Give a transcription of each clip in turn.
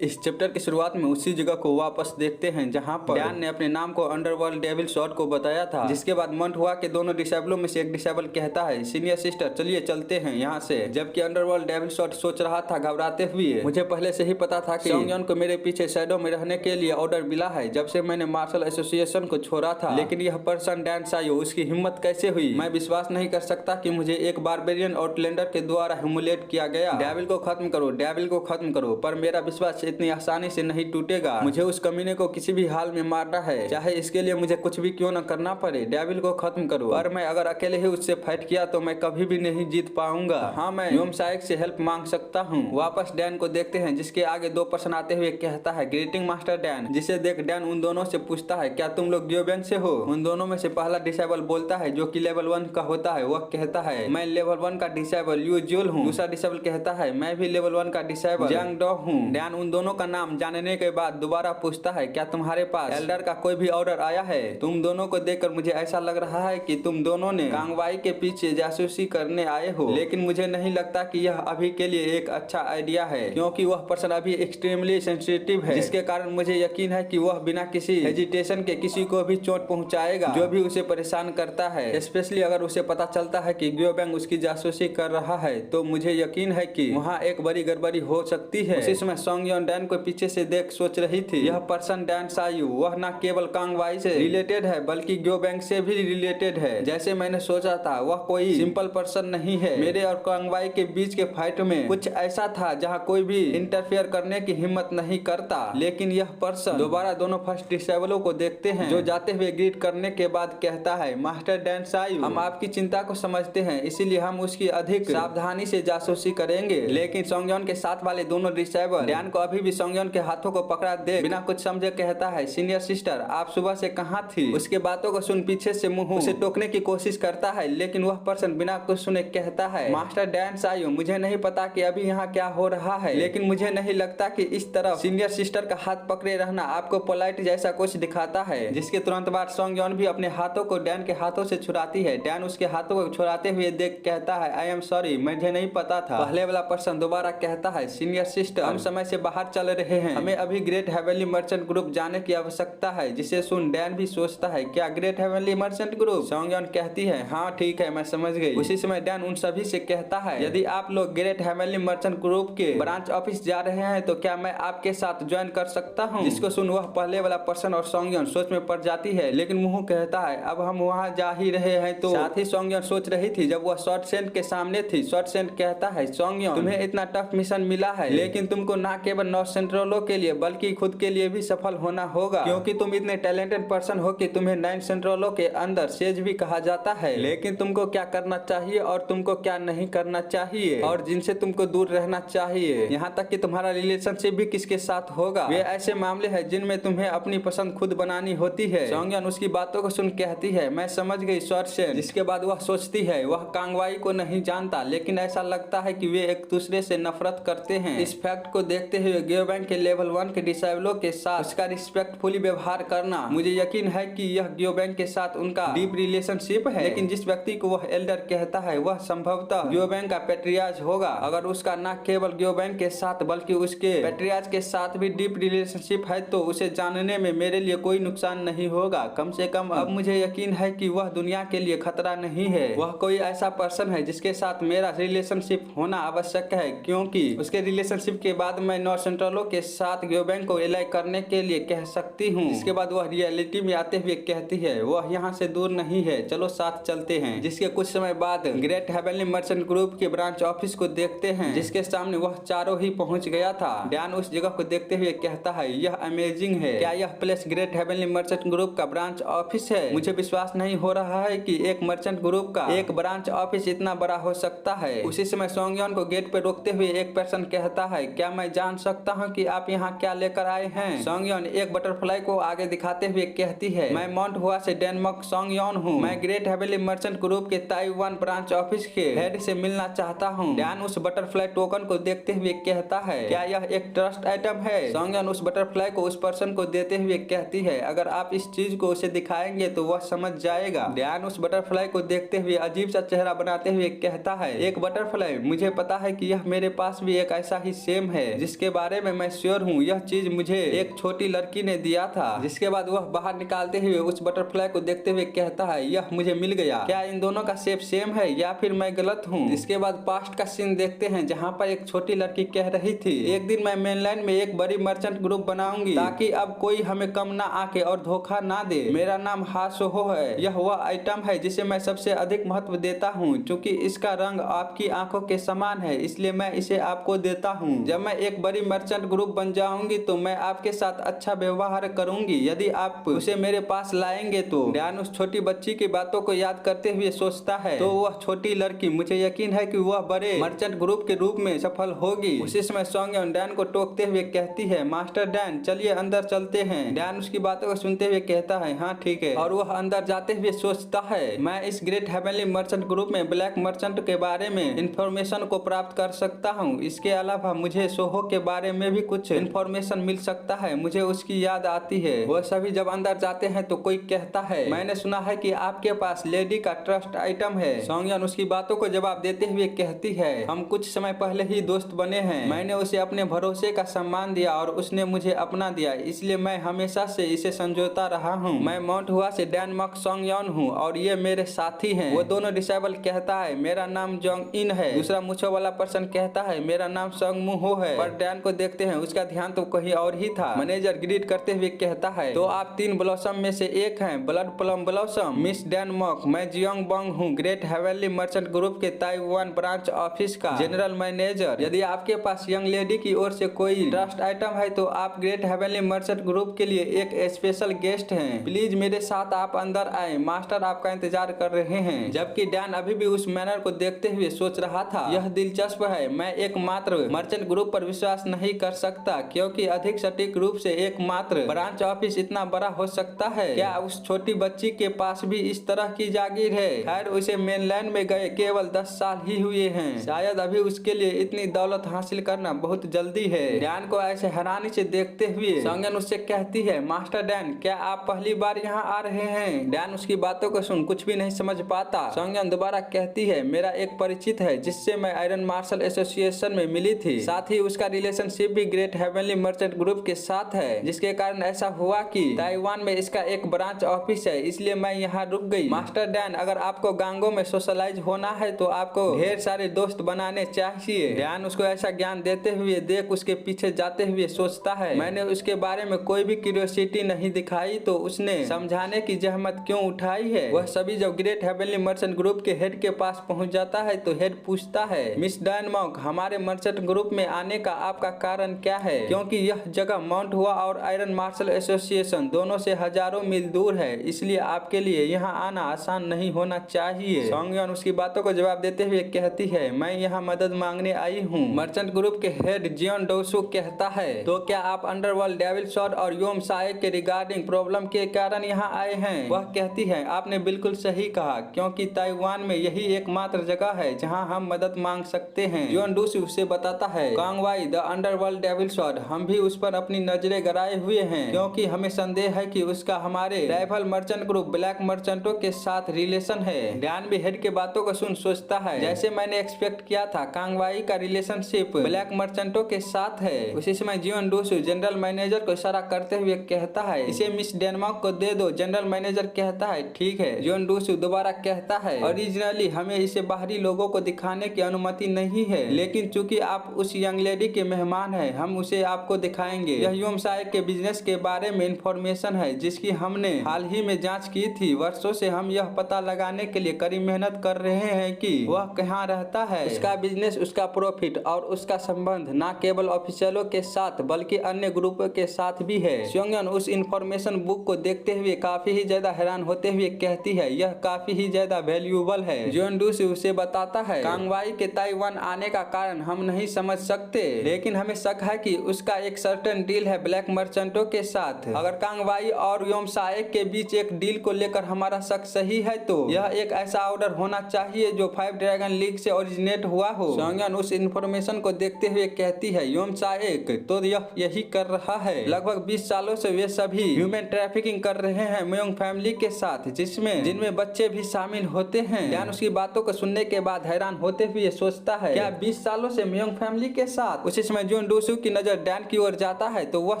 इस चैप्टर की शुरुआत में उसी जगह को वापस देखते हैं जहां पर डैन ने अपने नाम को अंडरवर्ल्ड डेविल शॉट को बताया था, जिसके बाद मंट हुआ कि दोनों डिसेबलों में से एक डिसेबल कहता है, सीनियर सिस्टर चलिए चलते हैं यहाँ से। जबकि अंडरवर्ल्ड डेविल शॉट सोच रहा था घबराते हुए, मुझे पहले से ही पता था कि सोंगयन को मेरे पीछे शैडो में रहने के लिए ऑर्डर मिला है जब से मैंने मार्शल एसोसिएशन को छोड़ा था, लेकिन यह पर्सन डैन सायो, उसकी हिम्मत कैसे हुई? मैं विश्वास नहीं कर सकता कि मुझे एक बारबेरियन आउटलैंडर के द्वारा ह्यूमिलेट किया गया। डेविल को खत्म करो, डेविल को खत्म करो, पर मेरा विश्वास इतनी आसानी से नहीं टूटेगा। मुझे उस कमीने को किसी भी हाल में मारना है, चाहे इसके लिए मुझे कुछ भी क्यों न करना पड़े। डेविल को खत्म करो, पर मैं अगर अकेले ही उससे फाइट किया तो मैं कभी भी नहीं जीत पाऊंगा। हाँ, मैं योमसाइक से हेल्प मांग सकता हूँ। वापस डैन को देखते हैं जिसके आगे दो पर्सन आते हुए कहता है, ग्रीटिंग मास्टर डैन। जिसे देख डैन उन दोनों से पूछता है, क्या तुम लोग ग्योबैंग से हो? उन दोनों में से पहला डिसेबल बोलता है जो कि लेवल 1 का होता है, वह कहता है, मैं लेवल 1 का डिसेबल यूजुअल हूँ। दूसरा डिसेबल कहता है, मैं भी लेवल 1 का डिसेबल जंग डॉ हूँ। डैन उन दोनों का नाम जानने के बाद दोबारा पूछता है, क्या तुम्हारे पास एल्डर का कोई भी ऑर्डर आया है? तुम दोनों को देखकर मुझे ऐसा लग रहा है कि तुम दोनों ने कांगवाई के पीछे जासूसी करने आए हो, लेकिन मुझे नहीं लगता कि यह अभी के लिए एक अच्छा आइडिया है, क्योंकि वह पर्सन अभी एक्सट्रीमली सेंसिटिव है, जिसके कारण मुझे यकीन है कि वह बिना किसी हेजिटेशन के किसी को भी चोट पहुंचाएगा जो भी उसे परेशान करता है। स्पेशली अगर उसे पता चलता है कि ग्योबैंग उसकी जासूसी कर रहा है, तो मुझे यकीन है कि वहाँ एक बड़ी गड़बड़ी हो सकती है। उसी समय सोंगयन डैन को पीछे से देख सोच रही थी, यह पर्सन डैन सायू वह न केवल कांगवाई से रिलेटेड है बल्कि ग्योबैंग से भी रिलेटेड है। जैसे मैंने सोचा था, वह कोई सिंपल पर्सन नहीं है। मेरे और कांगवाई के बीच के फाइट में कुछ ऐसा था जहां कोई भी इंटरफेयर करने की हिम्मत नहीं करता, लेकिन यह पर्सन दोबारा दोनों फर्स्ट डिसेबलों को देखते हैं जो जाते हुए ग्रीट करने के बाद कहता है, मास्टर डैन सायू, हम आपकी चिंता को समझते हैं, इसीलिए हम उसकी अधिक सावधानी से जासूसी करेंगे। लेकिन सोंगयन के साथ वाले दोनों डिसेबल डैन को अभी भी सोंगयन के हाथों को पकड़ा देख बिना कुछ समझे कहता है, सीनियर सिस्टर आप सुबह से कहाँ थी? उसके बातों को सुन पीछे से मुंह उसे टोकने की कोशिश करता है, लेकिन वह पर्सन बिना कुछ सुने कहता है, मास्टर डैन सायू, मुझे नहीं पता कि अभी यहाँ क्या हो रहा है, लेकिन मुझे नहीं लगता कि इस तरफ सीनियर सिस्टर का हाथ पकड़े रहना आपको पोलाइट जैसा कुछ दिखाता है। जिसके तुरंत बाद सोंगयन भी अपने हाथों को डैन के हाथों से छुड़ाती है। डैन उसके हाथों को छुड़ाते हुए देख कहता है, आई एम सॉरी, मुझे नहीं पता था। पहले वाला पर्सन दोबारा कहता है, सीनियर सिस्टर हम समय से बाहर चल रहे हैं, हमें अभी ग्रेट हेवनली मर्चेंट ग्रुप जाने की आवश्यकता है। जिसे सुन डैन भी सोचता है, क्या ग्रेट हेवनली मर्चेंट ग्रुप? सोंगयन कहती है, हाँ ठीक है, मैं समझ गई। उसी समय डैन उन सभी से कहता है, यदि आप लोग ग्रेट हेवनली मर्चेंट ग्रुप के ब्रांच ऑफिस जा रहे हैं तो क्या मैं आपके साथ ज्वाइन कर सकता हूँ? जिसको सुन वह पहले वाला पर्सन और सोंगयन सोच में पड़ जाती है, लेकिन मुंह कहता है, अब हम वहाँ जा ही रहे हैं तो। साथ ही सोंगयन सोच रही थी जब वह शॉर्ट सेंट के सामने थी। शॉर्ट सेंट कहता है, सोंगयन तुम्हें इतना टफ मिशन मिला है, लेकिन तुमको ना केवल नॉर्थ सेंट्रलों के लिए बल्कि खुद के लिए भी सफल होना होगा, क्योंकि तुम इतने टैलेंटेड पर्सन हो कि तुम्हें 9 सेंट्रलों के अंदर सेज भी कहा जाता है। लेकिन तुमको क्या करना चाहिए और तुमको क्या नहीं करना चाहिए, और जिनसे तुमको दूर रहना चाहिए, यहाँ तक कि तुम्हारा रिलेशनशिप भी किसके साथ होगा, वे ऐसे मामले हैं जिनमें तुम्हें अपनी पसंद खुद बनानी होती है। सोंगयन उसकी बातों को सुन कहती है, मैं समझ गई शॉर्ट सेंट। जिसके बाद वह सोचती है, वह कांगवाई को नहीं जानता, लेकिन ऐसा लगता है कि वे एक दूसरे से नफरत करते हैं। इस फैक्ट को देखते हुए ग्योबैंग के लेवल 1 के डिसेबलों के साथ उसका रिस्पेक्टफुली व्यवहार करना, मुझे यकीन है कि यह ग्योबैंग के साथ उनका डीप रिलेशनशिप है। लेकिन जिस व्यक्ति को वह एल्डर कहता है, वह संभवतः ग्योबैंग का पेट्रियार्च होगा। अगर उसका न केवल ग्योबैंग के साथ बल्कि उसके पेट्रियार्च के साथ भी डीप रिलेशनशिप है तो उसे जानने में मेरे लिए कोई नुकसान नहीं होगा। कम से कम अब मुझे यकीन है कि वह दुनिया के लिए खतरा नहीं है। वह कोई ऐसा पर्सन है जिसके साथ मेरा रिलेशनशिप होना आवश्यक है, क्योंकि उसके रिलेशनशिप के बाद मैं नॉर्थ सेंट्रलों के साथ ग्योबैंग को एलाई करने के लिए कह सकती हूँ। इसके बाद वह रियलिटी में आते हुए कहती है, वह यहाँ से दूर नहीं है, चलो साथ चलते हैं। जिसके कुछ समय बाद ग्रेट हेवनली मर्चेंट ग्रुप के ब्रांच ऑफिस को देखते हैं, जिसके सामने वह चारों ही पहुँच गया था। डैन उस जगह को देखते हुए कहता है, यह अमेजिंग है, क्या यह place great heavenly merchant group का ब्रांच ऑफिस है? मुझे विश्वास नहीं हो रहा है कि एक मर्चेंट ग्रुप का एक ब्रांच ऑफिस इतना बड़ा हो सकता है। उसी समय सोंगयन को गेट पे रोकते हुए एक पर्सन कहता है, क्या मैं जान सकता हूँ कि आप यहाँ क्या लेकर आए हैं? सोंगयन एक बटरफ्लाई को आगे दिखाते हुए कहती है, मैं माउंट हुआ से डेनमार्क सोंगयन हूँ, मैं ग्रेट हेवनली मर्चेंट ग्रुप के ताइवान ब्रांच ऑफिस के हेड से मिलना चाहता हूँ। डैन उस बटरफ्लाई टोकन को देखते हुए कहता है, क्या यह एक ट्रस्ट आइटम है? सोंगयन उस बटरफ्लाई को उस पर्सन को देते हुए कहती है, अगर आप इस चीज को उसे दिखाएंगे तो वह समझ जाएगा। डैन उस बटरफ्लाई को देखते हुए अजीब सा चेहरा बनाते हुए कहता है, एक बटरफ्लाई, मुझे पता है कि यह मेरे पास भी एक ऐसा ही सेम है जिसके बारे बारे में मैं श्योर हूँ, यह चीज मुझे एक छोटी लड़की ने दिया था। जिसके बाद वह बाहर निकालते हुए उस बटरफ्लाई को देखते हुए कहता है, यह मुझे मिल गया। क्या इन दोनों का शेप सेम है या फिर मैं गलत हूँ? इसके बाद पास्ट का सीन देखते हैं जहाँ पर एक छोटी लड़की कह रही थी, एक दिन मैं मेनलैंड में एक बड़ी मर्चेंट ग्रुप बनाऊंगी ताकि अब कोई हमें कम ना आके और धोखा ना दे। मेरा नाम हासोहो है। यह वह आइटम है जिसे मैं सबसे अधिक महत्व देता हूँ। चूँकि इसका रंग आपकी आंखों के समान है इसलिए मैं इसे आपको देता हूँ। जब मैं एक बड़ी मर्चेंट ग्रुप बन जाऊंगी तो मैं आपके साथ अच्छा व्यवहार करूंगी यदि आप उसे मेरे पास लाएंगे तो। डैन उस छोटी बच्ची की बातों को याद करते हुए सोचता है, तो वह छोटी लड़की, मुझे यकीन है कि वह बड़े मर्चेंट ग्रुप के रूप में सफल होगी। उसी समय सोंगयोन डैन को टोकते हुए कहती है, मास्टर डैन चलिए अंदर चलते हैं। डैन उसकी बातों को सुनते हुए कहता है, हाँ ठीक है, और वह अंदर जाते हुए सोचता है, मैं इस ग्रेट हेवनली मर्चेंट ग्रुप में ब्लैक मर्चेंट के बारे में इंफॉर्मेशन को प्राप्त कर सकता हूँ। इसके अलावा मुझे सोहो के बारे में भी कुछ इंफॉर्मेशन मिल सकता है। मुझे उसकी याद आती है। वह सभी जब अंदर जाते हैं तो कोई कहता है, मैंने सुना है कि आपके पास लेडी का ट्रस्ट आइटम है। सोंगयोन उसकी बातों को जवाब देते हुए कहती है, हम कुछ समय पहले ही दोस्त बने हैं। मैंने उसे अपने भरोसे का सम्मान दिया और उसने मुझे अपना दिया, इसलिए मैं हमेशा से इसे संजोता रहा हूँ। मैं माउंट हुआ से डैन मक सोंगयोन हूँ और ये मेरे साथी हैं। वो दोनों डिसेबल कहता है, मेरा नाम जोंग इन है। दूसरा मुछो वाला पर्सन कहता है, मेरा नाम सोंग मू हो है। पर डैन को देखते हैं उसका ध्यान तो कहीं और ही था। मैनेजर ग्रीट करते हुए कहता है, तो आप 3 ब्लॉसम में से एक हैं, blood plum blossom. Miss Dan mock, मैं जियोंग बंग हूँ, ग्रेट हेवनली मर्चेंट ग्रुप के ताइवान ब्रांच ऑफिस का जनरल मैनेजर। यदि आपके पास यंग लेडी की ओर से कोई ट्रस्ट आइटम है तो आप ग्रेट हेवनली मर्चेंट ग्रुप के लिए एक स्पेशल गेस्ट हैं। प्लीज मेरे साथ आप अंदर आए, मास्टर आपका इंतजार कर रहे हैं। जबकि डैन अभी भी उस मैनर को देखते हुए सोच रहा था, यह दिलचस्प है। मैं एकमात्र मर्चेंट ग्रुप पर विश्वास नहीं कर सकता क्योंकि अधिक सटीक रूप से एकमात्र ब्रांच ऑफिस इतना बड़ा हो सकता है। क्या उस छोटी बच्ची के पास भी इस तरह की जागीर है? खैर उसे मेनलैंड में गए केवल 10 साल ही हुए हैं। शायद अभी उसके लिए इतनी दौलत हासिल करना बहुत जल्दी है। डैन को ऐसे हैरानी से देखते हुए सोंगयोन उससे कहती है, मास्टर डैन क्या आप पहली बार यहाँ आ रहे हैं? डैन उसकी बातों को सुन कुछ भी नहीं समझ पाता। सोंगयोन दोबारा कहती है, मेरा एक परिचित है जिससे मैं आयरन मार्शल एसोसिएशन में मिली थी। साथ ही उसका रिलेशनशिप भी ग्रेट हेवनली मर्चेंट ग्रुप के साथ है, जिसके कारण ऐसा हुआ कि ताइवान में इसका एक ब्रांच ऑफिस है, इसलिए मैं यहाँ रुक गई। मास्टर डैन अगर आपको गांगो में सोशलाइज होना है तो आपको ढेर सारे दोस्त बनाने चाहिए। डैन उसको ऐसा ज्ञान देते हुए देख उसके पीछे जाते हुए सोचता है, मैंने उसके बारे में कोई भी क्यूरियोसिटी नहीं दिखाई तो उसने समझाने की जहमत क्यों उठाई है। वह सभी जब ग्रेट हेवनली मर्चेंट ग्रुप के हेड के पास पहुंच जाता है तो हेड पूछता है, मिस डैन मॉक हमारे मर्चेंट ग्रुप में आने का आपका कारण क्या है? क्योंकि यह जगह माउंट हुआ और आयरन मार्शल एसोसिएशन दोनों से हजारों मील दूर है, इसलिए आपके लिए यहाँ आना आसान नहीं होना चाहिए। सोंगयोन उसकी बातों को जवाब देते हुए कहती है, मैं यहाँ मदद मांगने आई हूँ। मर्चेंट ग्रुप के हेड जियोन डोसू कहता है, तो क्या आप अंडरवर्ल्ड डेविल शॉट और योम साए के रिगार्डिंग प्रॉब्लम के कारण यहाँ आए हैं? वह कहती है, आपने बिल्कुल सही कहा क्योंकि ताइवान में यही एकमात्र जगह है जहाँ हम मदद मांग सकते हैं। जियोन डोसू उसे बताता है, कांगवाई द अंडरवर्ल्ड डेविल शॉट, हम भी उस पर अपनी नजरें गड़ाए हुए हैं क्योंकि हमें संदेह है कि उसका हमारे राइवल मर्चेंट ग्रुप ब्लैक मर्चेंटों के साथ रिलेशन है। डैन भी हेड के बातों को सुन सोचता है, जैसे मैंने एक्सपेक्ट किया था कांगवाई का रिलेशनशिप ब्लैक मर्चेंटों के साथ है। उसी समय जियोन डोसू जनरल मैनेजर को इशारा करते हुए कहता है, इसे मिस डेनमार्क को दे दो। जनरल मैनेजर कहता है, ठीक है। जियोन डोसू दोबारा कहता है, ओरिजिनली हमें इसे बाहरी लोगों को दिखाने की अनुमति नहीं है, लेकिन चूंकि आप उस यंग लेडी के मेहमान हैं हम उसे आपको दिखाएंगे। यह योम साए के बिजनेस के बारे में इंफॉर्मेशन है जिसकी हमने हाल ही में जांच की थी। वर्षों से हम यह पता लगाने के लिए कड़ी मेहनत कर रहे हैं कि वह कहाँ रहता है, उसका बिजनेस, उसका प्रॉफिट और उसका संबंध न केवल ऑफिशियलों के साथ बल्कि अन्य ग्रुपों के साथ भी है। सोंगयोन उस इंफॉर्मेशन बुक को देखते हुए काफी ही ज्यादा हैरान होते हुए कहती है, यह काफी ही ज्यादा वैल्यूएबल है। जियोन डोसू उसे बताता है, कांगवाई के ताइवान आने का कारण हम नहीं समझ सकते, लेकिन हमें शक है कि उसका एक सर्टेन डील है ब्लैक मर्चेंटों के साथ। अगर कांगवाई और योम साए के बीच एक डील को लेकर हमारा शक सही है तो यह एक ऐसा ऑर्डर होना चाहिए जो 5 ड्रैगन लीग से ओरिजिनेट हुआ हो। सोंगयोन उस इंफॉर्मेशन को देखते हुए कहती है, योम साए तो यह यही कर रहा है। लगभग 20 सालों से वे सभी ह्यूमन ट्रैफिकिंग कर रहे हैं मयोंग फैमिली के साथ, जिनमें बच्चे भी शामिल होते हैं। डैन उसकी बातों को सुनने के बाद हैरान होते हुए सोचता है, क्या 20 सालों से मयोंग फैमिली के साथ? उसी समय जियोन डोसू की नजर डैन की ओर जाता है तो वह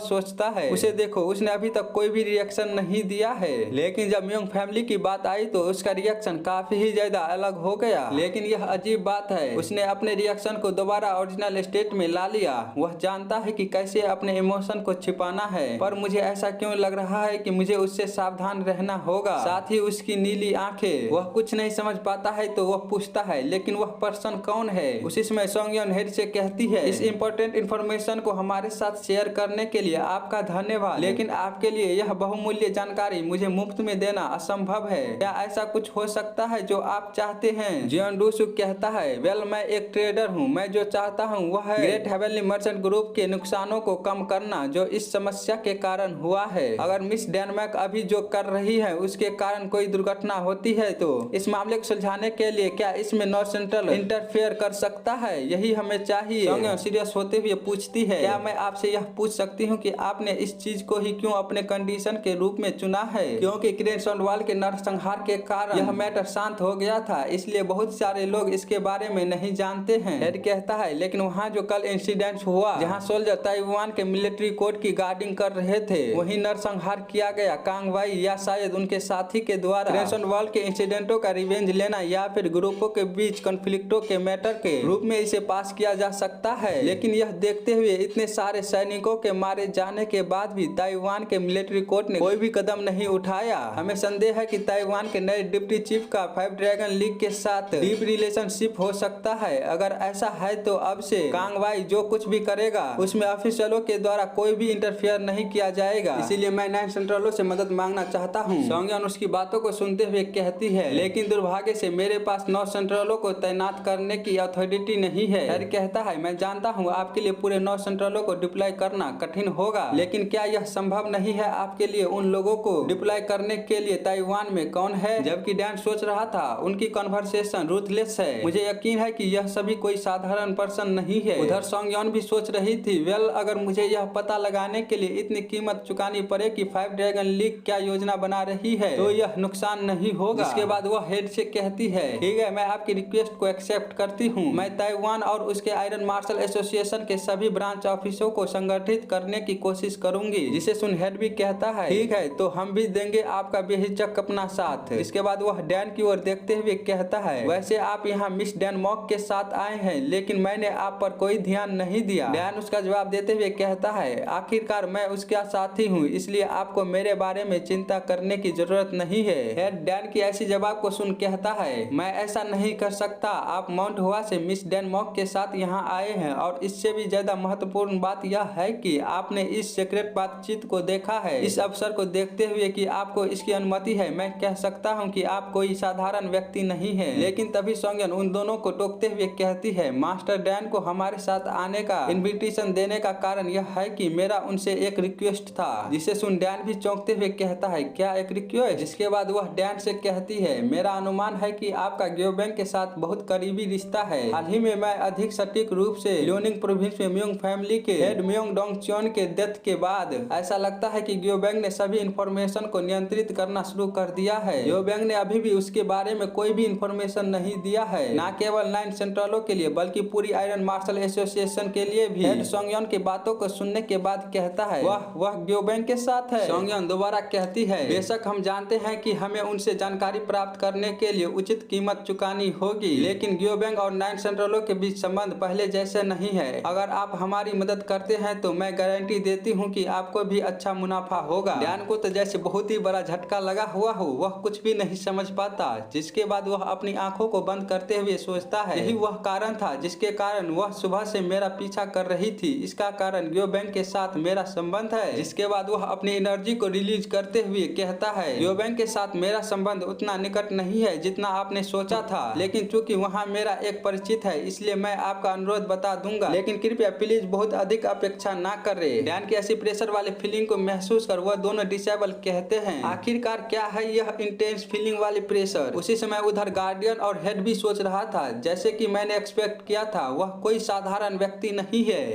सोचता है उसे देखो, उसने अभी तक कोई भी रिएक्शन नहीं दिया है। लेकिन जब म्योंग फैमिली की बात आई तो उसका रिएक्शन काफी ही ज्यादा अलग हो गया। लेकिन यह अजीब बात है, उसने अपने रिएक्शन को दोबारा ओरिजिनल स्टेट में ला लिया। वह जानता है कि कैसे अपने इमोशन को छिपाना है, पर मुझे ऐसा क्यों लग रहा है कि मुझे उससे सावधान रहना होगा। साथ ही उसकी नीली आंखें, वह कुछ नहीं समझ पाता है तो वह पूछता है लेकिन वह पर्सन कौन है। उसी समय सोंगयोन हेड से कहती है इस इम्पोर्टेंट इन्फॉर्मेशन को हमारे साथ शेयर करने के लिए आपका धन्यवाद, लेकिन आपके लिए यह बहुमूल्य जानकारी मुझे मुफ्त में देना असंभव है। क्या ऐसा कुछ हो सकता है जो आप चाहते हैं? जियोन डोसू कहता है वेल, मैं एक ट्रेडर हूँ, मैं जो चाहता हूँ वह है ग्रेट हेवनली मर्चेंट ग्रुप के नुकसानों को कम करना जो इस समस्या के कारण हुआ है। अगर मिस डेनमार्क अभी जो कर रही है उसके कारण कोई दुर्घटना होती है तो इस मामले को सुलझाने के लिए क्या इसमें नॉर्थ सेंट्रल इंटरफेयर कर सकता है? यही हमें चाहिए। सोंगयोन सीरियस होते हुए पूछती है क्या मैं आपसे यह पूछ सकती हूँ कि आपने इस चीज को ही क्यों अपने कंडीशन के रूप में चुना है? क्योंकि क्रेन सोंडवाल के नरसंहार के कारण यह मैटर शांत हो गया था, इसलिए बहुत सारे लोग इसके बारे में नहीं जानते हैं। हेड कहता है लेकिन वहाँ जो कल इंसिडेंट हुआ जहाँ सोल्जर ताइवान के मिलिट्री कोड की गार्डिंग कर रहे थे वही नरसंहार किया गया कांग वाई या शायद उनके साथी के द्वारा। क्रेन सोंडवाल के इंसिडेंटों का रिवेंज लेना या फिर ग्रुपों के बीच कॉन्फ्लिक्टों के मैटर के रूप में इसे पास किया जा सकता है। लेकिन यह देखते हुए इतने सारे सैनिकों के मारे जाने के बाद भी ताइवान के मिलिट्री कोर्ट ने कोई भी कदम नहीं उठाया। हमें संदेह है कि ताइवान के नए डिप्टी चीफ का 5 ड्रैगन लीग के साथ डीप रिलेशनशिप हो सकता है। अगर ऐसा है तो अब से कांग वाई जो कुछ भी करेगा उसमें ऑफिशियलों के द्वारा कोई भी इंटरफेयर नहीं किया जाएगा, इसीलिए मैं नाइन सेंट्रलों से मदद मांगना चाहता हूँ। सोंगयोन उसकी बातों को सुनते हुए कहती है लेकिन दुर्भाग्य से मेरे पास 9 सेंट्रलों को तैनात करने की अथॉरिटी नहीं है। हेड कहता है मैं जानता हूँ आपके लिए पूरे 9 सेंट्रलों को डिप्लॉय करना कठिन होगा, लेकिन क्या यह संभव नहीं है आपके लिए उन लोगों को डिप्लॉय करने के लिए ताइवान में कौन है? जबकि डैन सोच रहा था उनकी कन्वर्सेशन रूथलेस है। मुझे यकीन है कि यह सभी कोई साधारण पर्सन नहीं है। उधर सोंगयोन भी सोच रही थी वेल, अगर मुझे यह पता लगाने के लिए इतनी कीमत चुकानी पड़े कि 5 ड्रैगन लीग क्या योजना बना रही है तो यह नुकसान नहीं होगा। इसके बाद वह हेड से कहती है ठीक है, मैं आपकी रिक्वेस्ट को एक्सेप्ट करती हूँ। मैं ताइवान और उसके आयरन मार्शल एसोसिएशन के सभी ब्रांच ऑफिसों को संगठित करने की कोशिश करूंगी। जिसे सुन हेड भी कहता है ठीक है, तो हम भी देंगे आपका बेहिचक अपना साथ। इसके बाद वह डैन की ओर देखते हुए कहता है वैसे आप यहाँ मिस डेनमार्क के साथ आए हैं लेकिन मैंने आप पर कोई ध्यान नहीं दिया। डैन उसका जवाब देते हुए कहता है आखिरकार मैं उसका साथी हूँ, इसलिए आपको मेरे बारे में चिंता करने की जरूरत नहीं है। हेड डैन की ऐसी जवाब को सुन कहता है मैं ऐसा नहीं कर सकता। आप माउंट हुआ से मिस डेनमार्क के साथ यहाँ आए हैं और इससे भी ज्यादा महत्वपूर्ण बात यह है कि आपने इस सीक्रेट बातचीत को देखा है। इस अवसर को देखते हुए कि आपको इसकी अनुमति है, मैं कह सकता हूँ कि आप कोई साधारण व्यक्ति नहीं है। लेकिन तभी सोंगयोन उन दोनों को टोकते हुए कहती है मास्टर डैन को हमारे साथ आने का इन्विटेशन देने का कारण यह है कि मेरा उनसे एक रिक्वेस्ट था। जिसे सुन डैन भी चौंकते हुए कहता है क्या एक रिक्वेस्ट? जिसके बाद वह डैन से कहती है मेरा अनुमान है कि आपका ग्योबैंग के साथ बहुत करीबी रिश्ता है। हाल ही में मैं अधिक सटीक रूप से लियोनिंग प्रोविंस में म्योंग फैमिली के हेड म्योंग डोंगच्योन के डेथ के बाद ऐसा लगता है कि ग्योबैंग ने सभी इंफॉर्मेशन को नियंत्रित करना शुरू कर दिया है। ग्योबैंग ने अभी भी उसके बारे में कोई भी इंफॉर्मेशन नहीं दिया है, न केवल 9 सेंट्रलों के लिए बल्कि पूरी आयरन मार्शल एसोसिएशन के लिए भी। हेड सोंगयोन की बातों को सुनने के बाद कहता है वह ग्योबैंग के साथ है। सोंगयोन दोबारा कहती है बेशक हम जानते हैं कि हमें उनसे जानकारी प्राप्त करने के लिए उचित कीमत चुकानी होगी, लेकिन ग्योबैंग और 9 सेंट्रलों के बीच संबंध पहले जैसे नहीं है। अगर आप हमारी मदद करते हैं तो मैं गारंटी देती हूँ कि आपको भी अच्छा मुनाफा होगा। डैन को तो जैसे बहुत ही बड़ा झटका लगा हुआ हो, वह कुछ भी नहीं समझ पाता। जिसके बाद वह अपनी आंखों को बंद करते हुए सोचता है यही वह कारण था जिसके कारण वह सुबह से मेरा पीछा कर रही थी। इसका कारण ग्योबैंग के साथ मेरा संबंध है। जिसके बाद वह अपनी एनर्जी को रिलीज करते हुए कहता है ग्योबैंग के साथ मेरा संबंध उतना निकट नहीं है जितना आपने सोचा था, लेकिन चूंकि वहाँ मेरा एक परिचित है इसलिए मैं आपका अनुरोध बता दूंगा, लेकिन कृपया प्लीज बहुत अधिक अपेक्षा ना करे। डैन की ऐसी प्रेशर वाली फीलिंग को महसूस कर वह दोनों डिसेबल कहते हैं आखिरकार क्या है यह इंटेंस फीलिंग वाली प्रेशर। उसी समय उधर गार्डियन और हेड भी सोच रहा था जैसे कि मैंने एक्सपेक्ट किया था वह कोई साधारण व्यक्ति नहीं है।